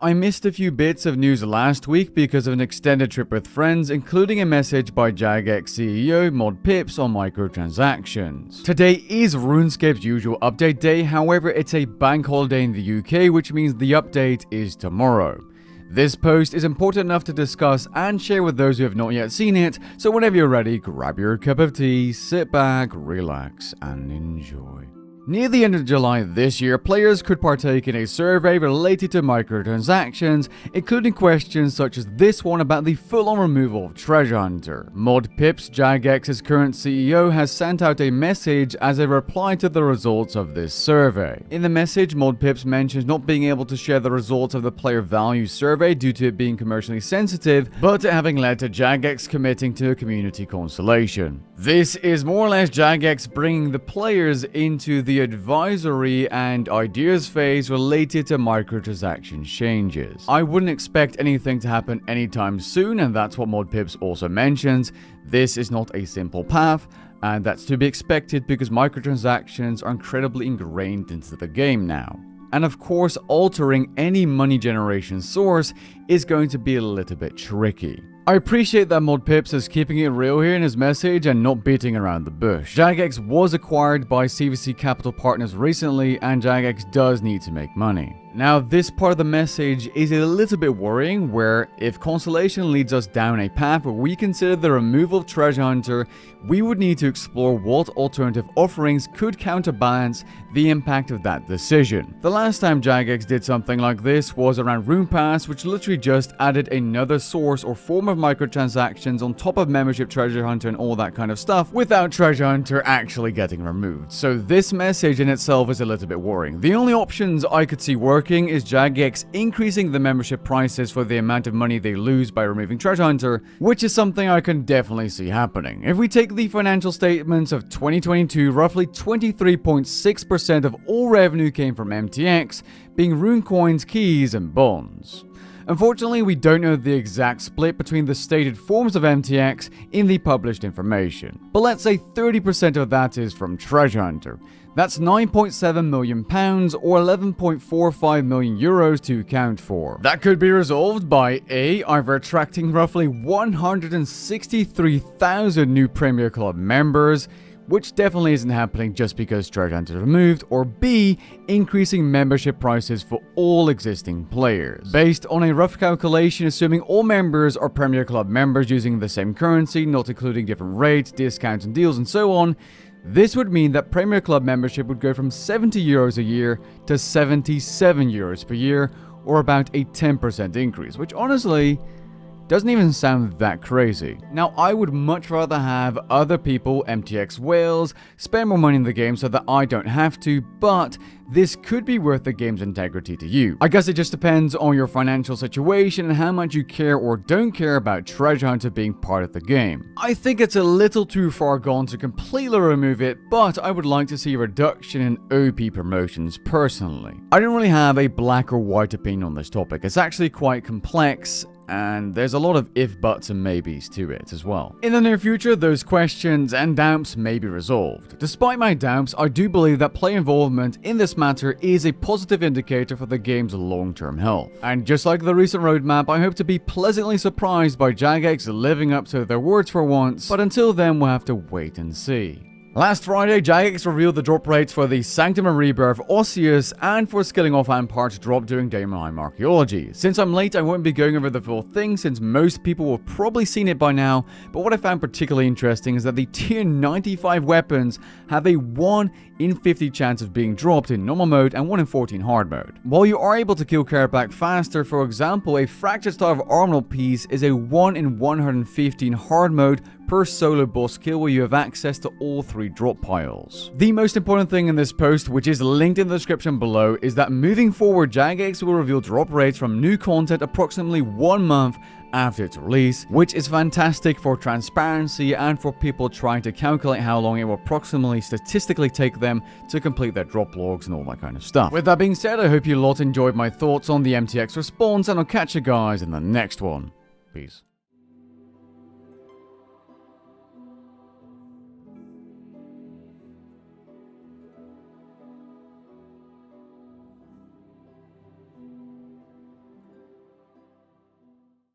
I missed a few bits of news last week because of an extended trip with friends, including a message by Jagex CEO Mod Pips on microtransactions. Today is Runescape's usual update day, however it's a bank holiday in the UK, which means the update is tomorrow. This post is important enough to discuss and share with those who have not yet seen it, so whenever you're ready, grab your cup of tea, sit back, relax, and enjoy. Near the end of July this year, players could partake in a survey related to microtransactions, including questions such as this one about the full-on removal of Treasure Hunter. Mod Pips, Jagex's current CEO, has sent out a message as a reply to the results of this survey. In the message, Mod Pips mentions not being able to share the results of the player value survey due to it being commercially sensitive, but having led to Jagex committing to a community consultation. This is more or less Jagex bringing the players into the advisory and ideas phase related to microtransaction changes. I wouldn't expect anything to happen anytime soon, and that's what Mod Pips also mentions. This is not a simple path, and that's to be expected because microtransactions are incredibly ingrained into the game now. And of course, altering any money generation source is going to be a little bit tricky. I appreciate that Mod Pips is keeping it real here in his message and not beating around the bush. Jagex was acquired by CVC Capital Partners recently, and Jagex does need to make money. Now, this part of the message is a little bit worrying, where if Constellation leads us down a path where we consider the removal of Treasure Hunter, we would need to explore what alternative offerings could counterbalance the impact of that decision. The last time Jagex did something like this was around Rune Pass, which literally just added another source or form of microtransactions on top of membership Treasure Hunter and all that kind of stuff, without Treasure Hunter actually getting removed. So this message in itself is a little bit worrying. The only options I could see working is Jagex increasing the membership prices for the amount of money they lose by removing Treasure Hunter, which is something I can definitely see happening. If we take the financial statements of 2022, roughly 23.6% of all revenue came from MTX, being rune coins, keys, and bonds. Unfortunately, we don't know the exact split between the stated forms of MTX in the published information, but let's say 30% of that is from Treasure Hunter. That's £9.7 million or 11.45 million euros to account for. That could be resolved by A, either attracting roughly 163,000 new Premier Club members, which definitely isn't happening just because Treasure Hunter is removed, or B, increasing membership prices for all existing players. Based on a rough calculation, assuming all members are Premier Club members using the same currency, not including different rates, discounts and deals and so on, this would mean that Premier Club membership would go from €70 a year to €77 per year, or about a 10% increase, which honestly doesn't even sound that crazy. Now, I would much rather have other people, MTX whales, spend more money in the game so that I don't have to, but this could be worth the game's integrity to you. I guess it just depends on your financial situation and how much you care or don't care about Treasure Hunter being part of the game. I think it's a little too far gone to completely remove it, but I would like to see a reduction in OP promotions personally. I don't really have a black or white opinion on this topic. It's actually quite complex, and there's a lot of if, buts, and maybes to it as well. In the near future, those questions and doubts may be resolved. Despite my doubts, I do believe that player involvement in this matter is a positive indicator for the game's long-term health. And just like the recent roadmap, I hope to be pleasantly surprised by Jagex living up to their words for once, but until then we'll have to wait and see. Last Friday, Jagex revealed the drop rates for the Sanctum and Rebirth Osseous and for skilling off and parts drop during Daemon Archaeology. Since I'm late, I won't be going over the full thing since most people will have probably seen it by now, but what I found particularly interesting is that the tier 95 weapons have a 1 in 50 chance of being dropped in normal mode and 1 in 14 hard mode. While you are able to kill Karapak faster, for example, a fractured star of armoral piece is a 1 in 115 hard mode per solo boss kill where you have access to all 3 drop piles. The most important thing in this post, which is linked in the description below, is that moving forward, Jagex will reveal drop rates from new content approximately 1 month after its release, which is fantastic for transparency and for people trying to calculate how long it will approximately statistically take them to complete their drop logs and all that kind of stuff. With that being said, I hope you lot enjoyed my thoughts on the MTX response, and I'll catch you guys in the next one. Peace.